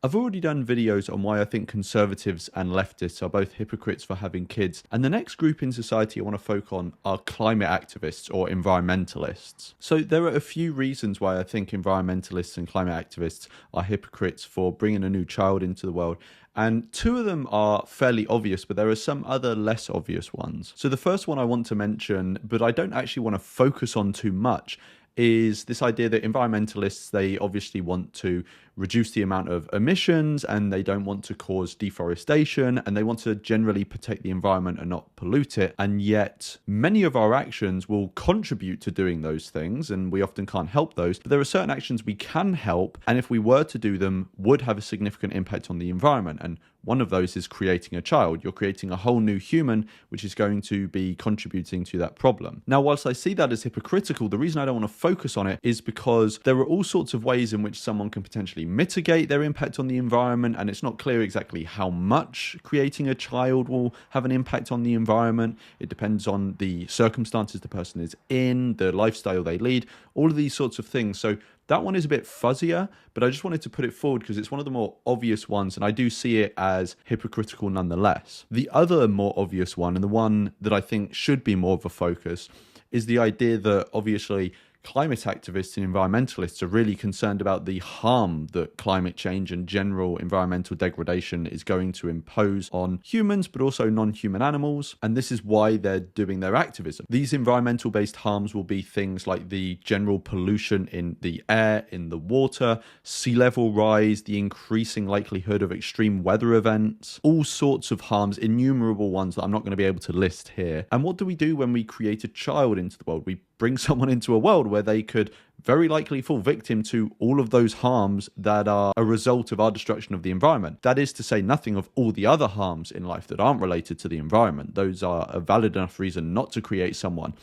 I've already done videos on why I think conservatives and leftists are both hypocrites for having kids, and the next group in society I want to focus on are climate activists or environmentalists. So there are a few reasons why I think environmentalists and climate activists are hypocrites for bringing a new child into the world. And two of them are fairly obvious, but there are some other less obvious ones. So the first one I want to mention, but I don't actually want to focus on too much, is this idea that environmentalists, they obviously want to reduce the amount of emissions and they don't want to cause deforestation and they want to generally protect the environment and not pollute it. And yet many of our actions will contribute to doing those things and we often can't help those. But there are certain actions we can help, and if we were to do them, would have a significant impact on the environment. And one of those is creating a child. You're creating a whole new human, which is going to be contributing to that problem. Now, whilst I see that as hypocritical, the reason I don't want to focus on it is because there are all sorts of ways in which someone can potentially mitigate their impact on the environment, and it's not clear exactly how much creating a child will have an impact on the environment. It depends on the circumstances the person is in, the lifestyle they lead, all of these sorts of things. So that one is a bit fuzzier, but I just wanted to put it forward because it's one of the more obvious ones, and I do see it as hypocritical nonetheless. The other more obvious one, and the one that I think should be more of a focus, is the idea that obviously climate activists and environmentalists are really concerned about the harm that climate change and general environmental degradation is going to impose on humans, but also non-human animals. And this is why they're doing their activism. These environmental-based harms will be things like the general pollution in the air, in the water, sea level rise, the increasing likelihood of extreme weather events, all sorts of harms, innumerable ones that I'm not going to be able to list here. And what do we do when we create a child into the world? We bring someone into a world where they could very likely fall victim to all of those harms that are a result of our destruction of the environment. That is to say nothing of all the other harms in life that aren't related to the environment. Those are a valid enough reason not to create someone.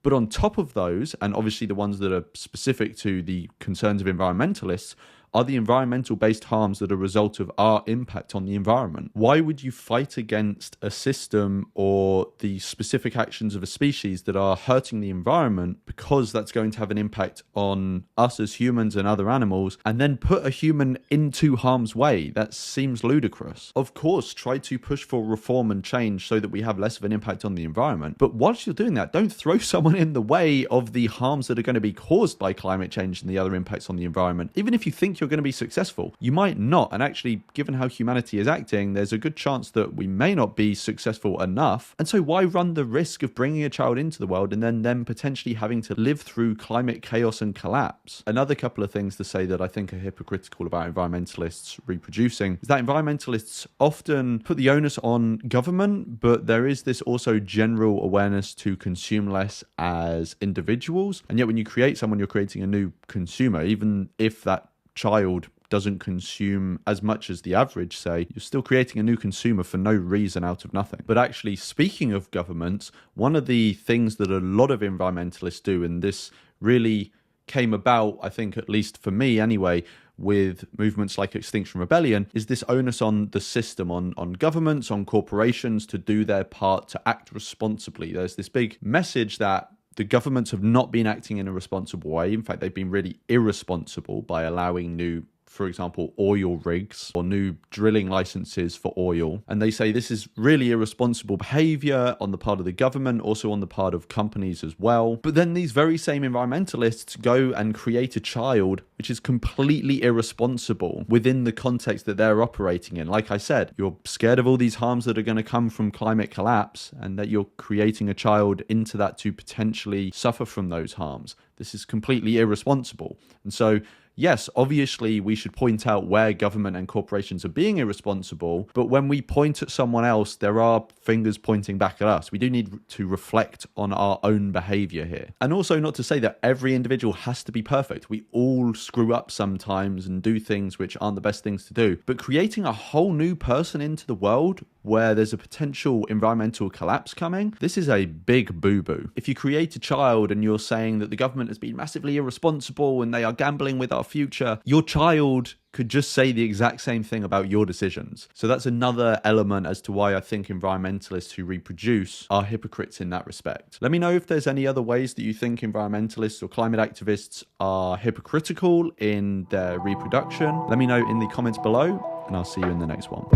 But on top of those, and obviously the ones that are specific to the concerns of environmentalists, are the environmental-based harms that are a result of our impact on the environment. Why would you fight against a system or the specific actions of a species that are hurting the environment because that's going to have an impact on us as humans and other animals, and then put a human into harm's way? That seems ludicrous. Of course, try to push for reform and change so that we have less of an impact on the environment. But whilst you're doing that, don't throw someone in the way of the harms that are going to be caused by climate change and the other impacts on the environment. Even if you think you're going to be successful, you might not. And actually, given how humanity is acting, there's a good chance that we may not be successful enough. And so why run the risk of bringing a child into the world and then them potentially having to live through climate chaos and collapse? Another couple of things to say that I think are hypocritical about environmentalists reproducing is that environmentalists often put the onus on government, but there is this also general awareness to consume less as individuals. And yet when you create someone, you're creating a new consumer. Even if that child doesn't consume as much as the average, say, you're still creating a new consumer for no reason out of nothing. But actually, speaking of governments, one of the things that a lot of environmentalists do, and this really came about, I think, at least for me anyway, with movements like Extinction Rebellion, is this onus on the system, on governments, on corporations to do their part, to act responsibly. There's this big message that the governments have not been acting in a responsible way. In fact, they've been really irresponsible by allowing new, for example, oil rigs or new drilling licenses for oil. And they say this is really irresponsible behavior on the part of the government, also on the part of companies as well. But then these very same environmentalists go and create a child which is completely irresponsible within the context that they're operating in. Like I said, you're scared of all these harms that are going to come from climate collapse, and that you're creating a child into that to potentially suffer from those harms. This is completely irresponsible. And so yes, obviously we should point out where government and corporations are being irresponsible, but when we point at someone else, there are fingers pointing back at us. We do need to reflect on our own behavior here. And also, not to say that every individual has to be perfect. We all screw up sometimes and do things which aren't the best things to do. But creating a whole new person into the world where there's a potential environmental collapse coming, this is a big boo-boo. If you create a child and you're saying that the government has been massively irresponsible and they are gambling with our future, your child could just say the exact same thing about your decisions. So that's another element as to why I think environmentalists who reproduce are hypocrites in that respect. Let me know if there's any other ways that you think environmentalists or climate activists are hypocritical in their reproduction. Let me know in the comments below, and I'll see you in the next one.